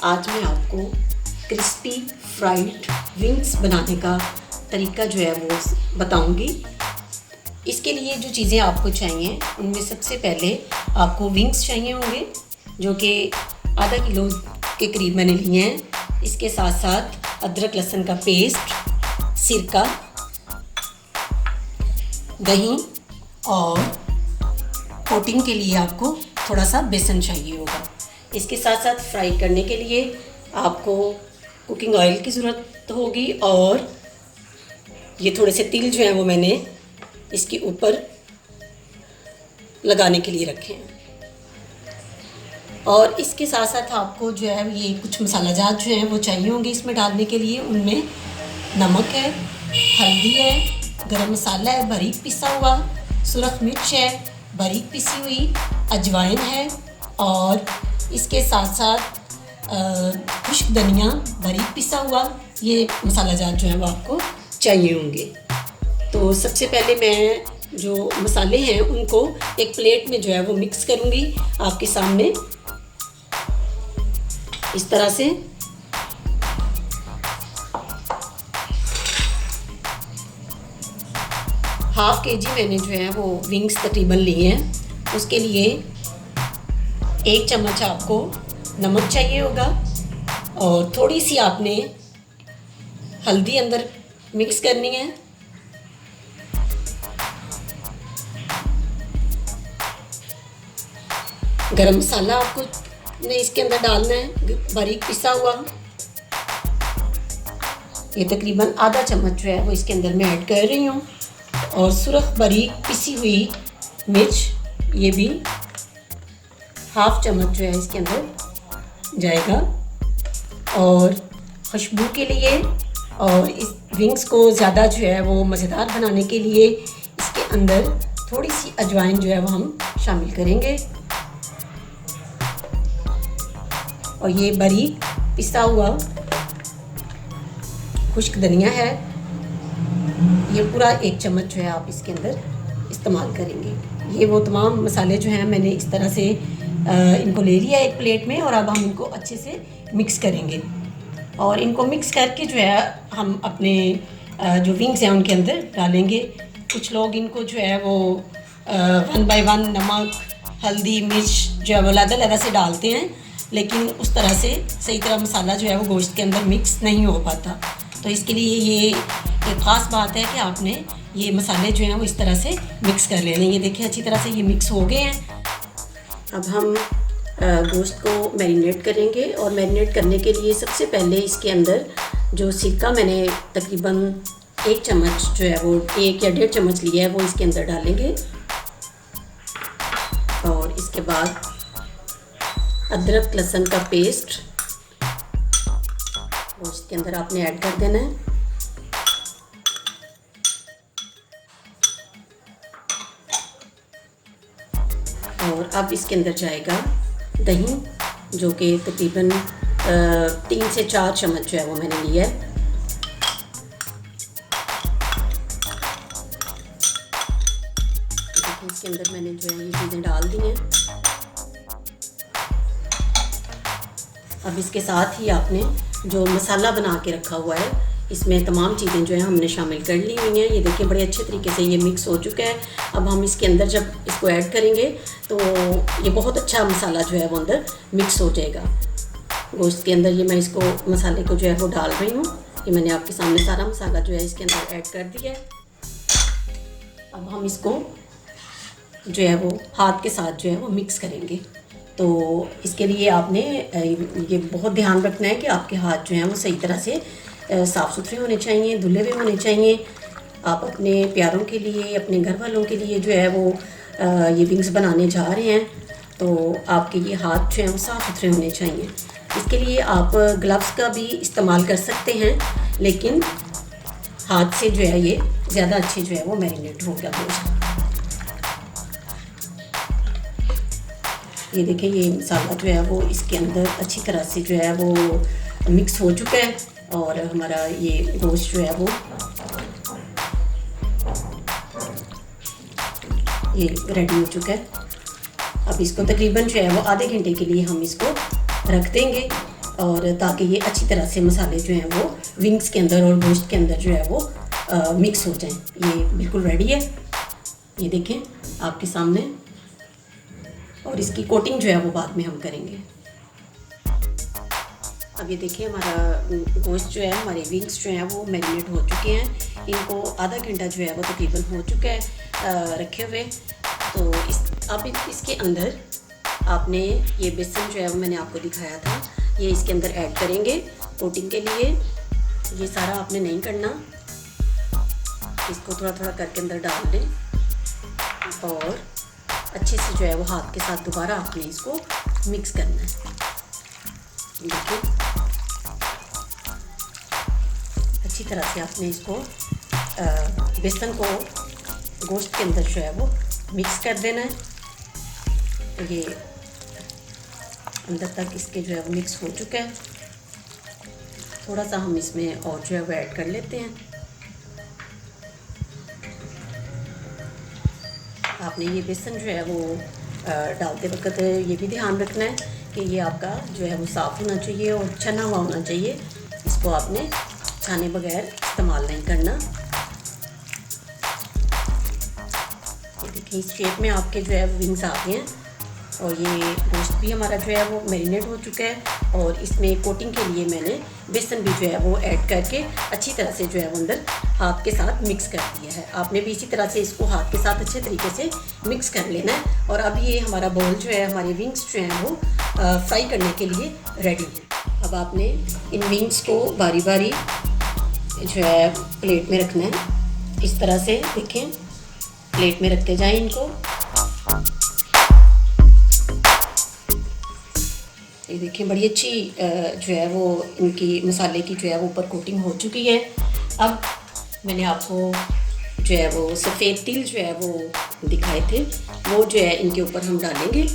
आज मैं आपको क्रिस्पी फ्राइड विंग्स बनाने का तरीका जो है वो बताऊंगी। इसके लिए जो चीज़ें आपको चाहिए उनमें सबसे पहले आपको विंग्स चाहिए होंगे, जो कि आधा किलो के करीब मैंने लिए हैं। इसके साथ साथ अदरक लहसुन का पेस्ट, सिरका, दही और कोटिंग के लिए आपको थोड़ा सा बेसन चाहिए होगा। इसके साथ साथ फ्राई करने के लिए आपको कुकिंग ऑयल की ज़रूरत होगी और ये थोड़े से तिल जो हैं वो मैंने इसके ऊपर लगाने के लिए रखे हैं। और इसके साथ साथ आपको जो है ये कुछ मसाला जात जो हैं वो चाहिए होंगे इसमें डालने के लिए। उनमें नमक है, हल्दी है, गरम मसाला है बारीक पिसा हुआ, सुरख मिर्च है बारीक पिसी हुई, अजवाइन है और इसके साथ साथ खुश्क धनिया बारीक पिसा हुआ। ये मसाला जात जो है वो आपको चाहिए होंगे। तो सबसे पहले मैं जो मसाले हैं उनको एक प्लेट में जो है वो मिक्स करूँगी आपके सामने इस तरह से। हाफ केजी मैंने जो है वो विंग्स तकरीबन लिए हैं। उसके लिए 1 चम्मच आपको नमक चाहिए होगा और थोड़ी सी आपने हल्दी अंदर मिक्स करनी है। गरम मसाला आपको ने इसके अंदर डालना है बारीक पिसा हुआ। ये तकरीबन आधा चम्मच जो है वो इसके अंदर मैं ऐड कर रही हूँ। और सुरख बारीक पिसी हुई मिर्च, ये भी हाफ चम्मच जो है इसके अंदर जाएगा। और खुशबू के लिए और इस विंग्स को ज़्यादा जो है वो मज़ेदार बनाने के लिए इसके अंदर थोड़ी सी अजवाइन जो है वो हम शामिल करेंगे। और ये बारीक पिसा हुआ खुश्क धनिया है, ये पूरा 1 चम्मच जो है आप इसके अंदर इस्तेमाल करेंगे। ये वो तमाम मसाले जो हैं मैंने इस तरह से इनको ले लिया एक प्लेट में और अब हम इनको अच्छे से मिक्स करेंगे। और इनको मिक्स करके जो है हम अपने जो विंग्स हैं उनके अंदर डालेंगे। कुछ लोग इनको जो है वो 1 बाय 1 नमक, हल्दी, मिर्च जो है वो अलग-अलग से डालते हैं, लेकिन उस तरह से सही तरह मसाला जो है वो गोश्त के अंदर मिक्स नहीं हो पाता। तो इसके लिए ये एक ख़ास बात है कि आपने ये मसाले जो हैं वो इस तरह से मिक्स कर लेने। ये देखिए अच्छी तरह से ये मिक्स हो गए हैं। अब हम गोश्त को मैरिनेट करेंगे और मैरिनेट करने के लिए सबसे पहले इसके अंदर जो सिरका मैंने तकरीबन 1 चम्मच जो है वो 1 या 1.5 चम्मच लिया है वो इसके अंदर डालेंगे। और इसके बाद अदरक लहसुन का पेस्ट गोश्त के अंदर आपने ऐड कर देना है। और अब इसके अंदर जाएगा दही, जो कि तकरीबन 3 से 4 चम्मच जो है वो मैंने लिया है। देखिए इसके अंदर मैंने जो है ये चीज़ें डाल दी हैं। अब इसके साथ ही आपने जो मसाला बना के रखा हुआ है इसमें तमाम चीज़ें जो है हमने शामिल कर ली हुई हैं। ये देखिए बड़े अच्छे तरीके से ये मिक्स हो चुका है। अब हम इसके अंदर जब इसको ऐड करेंगे तो ये बहुत अच्छा मसाला जो है वो अंदर मिक्स हो जाएगा गोश्त के अंदर। ये मैं इसको मसाले को जो है वो डाल रही हूँ। ये मैंने आपके सामने सारा मसाला जो है इसके अंदर ऐड कर दिया है। अब हम इसको जो है वो हाथ के साथ जो है वो मिक्स करेंगे। तो इसके लिए आपने ये बहुत ध्यान रखना है कि आपके हाथ जो हैं वो सही तरह से साफ़ सुथरे होने चाहिए, धुले हुए होने चाहिए। आप अपने प्यारों के लिए, अपने घर वालों के लिए जो है वो ये विंग्स बनाने जा रहे हैं, तो आपके ये हाथ जो हैं वो साफ़ सुथरे होने चाहिए। इसके लिए आप ग्लव्स का भी इस्तेमाल कर सकते हैं, लेकिन हाथ से जो है ये ज़्यादा अच्छे जो है वो मैरिनेट हो गया गोश्त। ये देखिए ये मसाला जो है वो इसके अंदर अच्छी तरह से जो है वो मिक्स हो चुका है और हमारा ये गोश्त जो है वो ये रेडी हो चुका है। अब इसको तकरीबन जो है वो आधे घंटे के लिए हम इसको रख देंगे और ताकि ये अच्छी तरह से मसाले जो हैं वो विंग्स के अंदर और गोश्त के अंदर जो है वो मिक्स हो जाएं। ये बिल्कुल रेडी है, ये देखें आपके सामने। और इसकी कोटिंग जो है वो बाद में हम करेंगे। अब ये देखिए हमारा गोश्त जो है, हमारे विंग्स जो हैं वो मैरिनेट हो चुके हैं। इनको आधा घंटा जो है वो तकरीबन हो चुका है रखे हुए। तो अब इसके अंदर आपने ये बेसन जो है वो मैंने आपको दिखाया था, ये इसके अंदर ऐड करेंगे कोटिंग के लिए। ये सारा आपने नहीं करना, इसको थोड़ा थोड़ा करके अंदर डाल दें और अच्छे से जो है वो हाथ के साथ दोबारा आपने इसको मिक्स करना है। देखिए अच्छी तरह से आपने इसको बेसन को गोश्त के अंदर जो है वो मिक्स कर देना है। ये अंदर तक इसके जो है वो मिक्स हो चुका है। थोड़ा सा हम इसमें और जो है वो ऐड कर लेते हैं। आपने ये बेसन जो है वो डालते वक्त ये भी ध्यान रखना है कि ये आपका जो है वो साफ़ होना चाहिए और छना हुआ होना चाहिए। इसको आपने छाने बगैर इस्तेमाल नहीं करना। ये देखिए इस शेप में आपके जो है विंग्स आ गए हैं और ये गोश्त भी हमारा जो है वो मैरिनेट हो चुका है। और इसमें कोटिंग के लिए मैंने बेसन भी जो है वो ऐड करके अच्छी तरह से जो है वो अंदर हाथ के साथ मिक्स कर दिया है। आपने भी इसी तरह से इसको हाथ के साथ अच्छे तरीके से मिक्स कर लेना है। और अब ये हमारा बोल जो है, हमारे विंग्स जो हैं वो फ्राई करने के लिए रेडी है। अब आपने इन विंग्स को बारी बारी जो है प्लेट में रखना है। इस तरह से देखें, प्लेट में रखते जाएं इनको। ये देखिए बड़ी अच्छी जो है वो इनकी मसाले की जो है वो ऊपर कोटिंग हो चुकी है। अब मैंने आपको जो है वो सफ़ेद तिल जो है वो दिखाए थे, वो जो है इनके ऊपर हम डालेंगे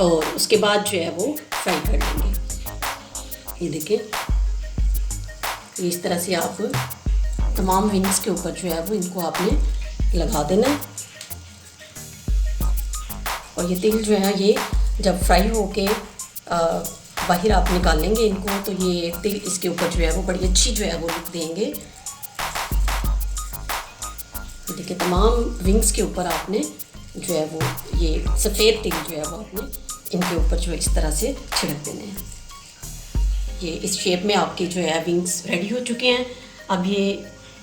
और उसके बाद जो है वो फ्राई कर लेंगे। ये देखिए इस तरह से आप तमाम विंग्स के ऊपर जो है वो इनको आपने लगा देना है। और ये तिल जो है ये जब फ्राई होके बाहर आप निकालेंगे इनको, तो ये तिल इसके ऊपर जो है वो बड़ी अच्छी जो है वो लुक देंगे। देखिए तमाम विंग्स के ऊपर आपने जो है वो ये सफ़ेद तिल जो है वो आपने इनके ऊपर जो है इस तरह से छिड़क देने हैं। ये इस शेप में आपके जो है विंग्स रेडी हो चुके हैं। अब ये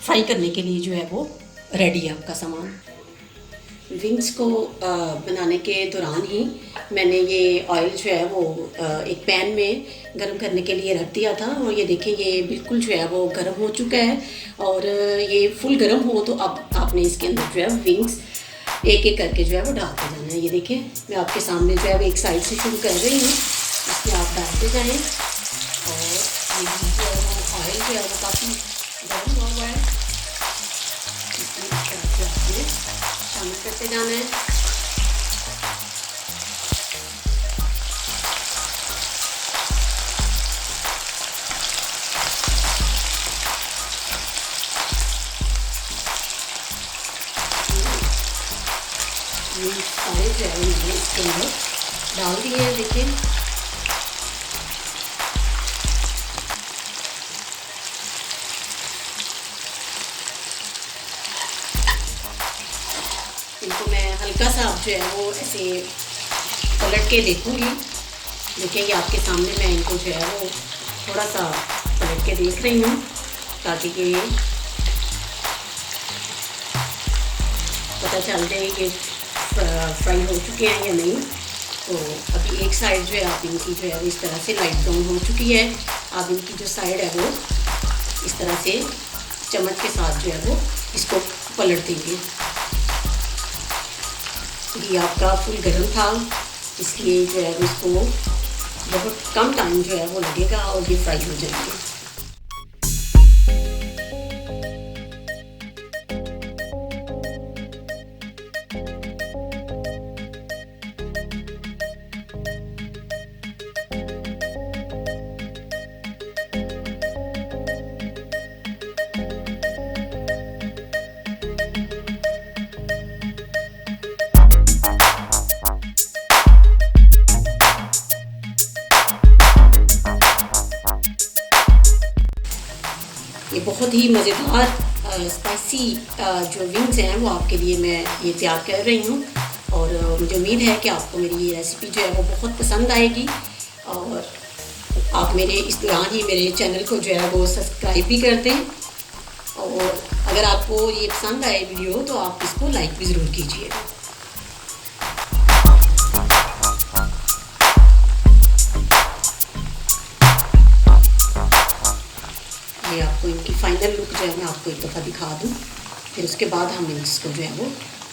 फ्राई करने के लिए जो है वो रेडी है आपका सामान। विंग्स को बनाने के दौरान ही मैंने ये ऑयल जो है वो एक पैन में गर्म करने के लिए रख दिया था। और ये देखें ये बिल्कुल जो है वो गर्म हो चुका है। और ये फुल गर्म हो तो अब आपने इसके अंदर जो है विंग्स एक एक करके जो है वो डालते जाना है। ये देखें मैं आपके सामने जो है वो एक साइड से शुरू कर रही हूँ, इसमें आप डालते जाएँ। और ये जो है वो ऑयल जो है वो काफ़ी गर्म हुआ है, इसमें आपने शामिल करते जाना है। ये सारे जो है मैंने इसके अंदर डाल दिए हैं। देखिए इनको मैं हल्का सा जो है वो ऐसे पलट के देखूँगी। देखिए ये आपके सामने मैं इनको जो है वो थोड़ा सा पलट के देख रही हूँ ताकि ये पता चल जाए कि फ्राई हो चुके हैं या नहीं। तो अभी एक साइड जो है आप इनकी जो है इस तरह से लाइट ब्राउन हो चुकी है। आप इनकी जो साइड है वो इस तरह से चम्मच के साथ जो है वो इसको पलट देंगे। ये आपका फुल गर्म था, इसलिए जो है इसको बहुत कम टाइम जो है वो लगेगा और ये फ्राई हो जाएंगे। ये बहुत ही मज़ेदार स्पाइसी जो विंग्स हैं वो आपके लिए मैं ये तैयार कर रही हूँ। और मुझे उम्मीद है कि आपको मेरी ये रेसिपी जो है वो बहुत पसंद आएगी। और आप मेरे इस दौरान ही मेरे चैनल को जो है वो सब्सक्राइब भी कर दें। और अगर आपको ये पसंद आए वीडियो तो आप इसको लाइक भी ज़रूर कीजिएगा। ये आपको इनकी फाइनल लुक जो है मैं आपको एक दफ़ा दिखा दूँ, फिर उसके बाद हम इसको जो है वो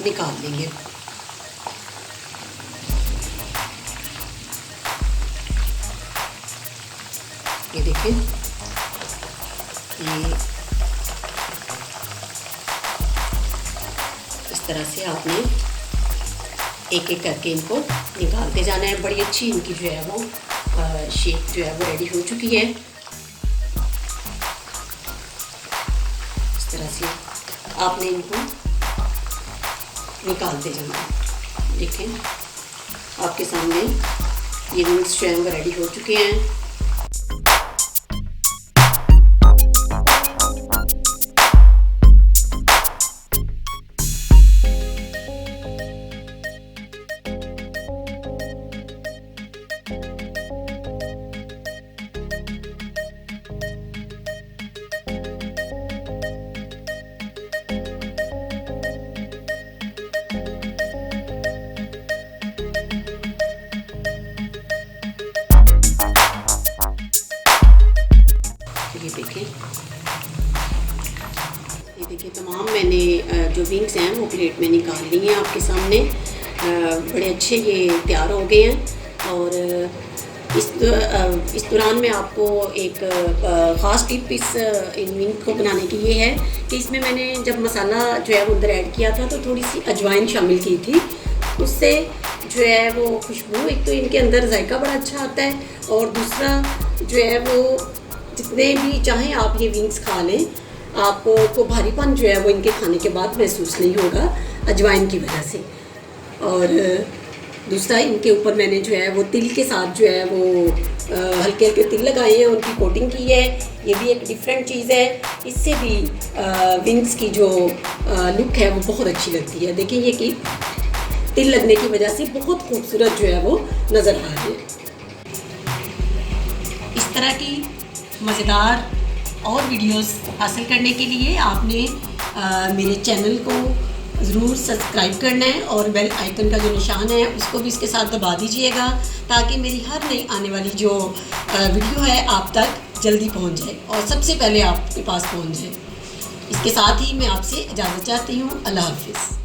निकाल लेंगे। ये देखिए, ये इस तरह से आपने एक एक करके इनको निकालते जाना है। बड़ी अच्छी इनकी जो है वो शेप जो है वो रेडी हो चुकी है। इस तरह से आपने इनको निकालते जाना है। देखें, आपके सामने ये विंग्स जो है वो रेडी हो चुके हैं। ये देखिए तमाम मैंने जो विंग्स हैं वो प्लेट में निकाल ली हैं आपके सामने। बड़े अच्छे ये तैयार हो गए हैं। और इस दौरान में आपको एक ख़ास टिप इन विंग को बनाने की ये है कि इसमें मैंने जब मसाला जो है वो अंदर ऐड किया था तो थोड़ी सी अजवाइन शामिल की थी। उससे जो है वो खुशबू, एक तो इनके अंदर जायका बड़ा अच्छा आता है, और दूसरा जो है वो जितने भी चाहें आप ये विंग्स खा लें, आपको भारीपन जो है वो इनके खाने के बाद महसूस नहीं होगा अजवाइन की वजह से। और दूसरा, इनके ऊपर मैंने जो है वो तिल के साथ जो है वो हल्के हल्के तिल लगाए हैं, उनकी कोटिंग की है। ये भी एक डिफरेंट चीज़ है, इससे भी विंग्स की जो लुक है वो बहुत अच्छी लगती है। देखिए, ये कि तिल लगने की वजह से बहुत खूबसूरत जो है वो नज़र आ रही है। इस तरह की मज़ेदार और वीडियोस हासिल करने के लिए आपने मेरे चैनल को ज़रूर सब्सक्राइब करना है, और बेल आइकन का जो निशान है उसको भी इसके साथ दबा दीजिएगा, ताकि मेरी हर नई आने वाली जो वीडियो है आप तक जल्दी पहुंच जाए और सबसे पहले आपके पास पहुंच जाए। इसके साथ ही मैं आपसे इजाज़त चाहती हूँ। अल्लाह हाफ़िज़।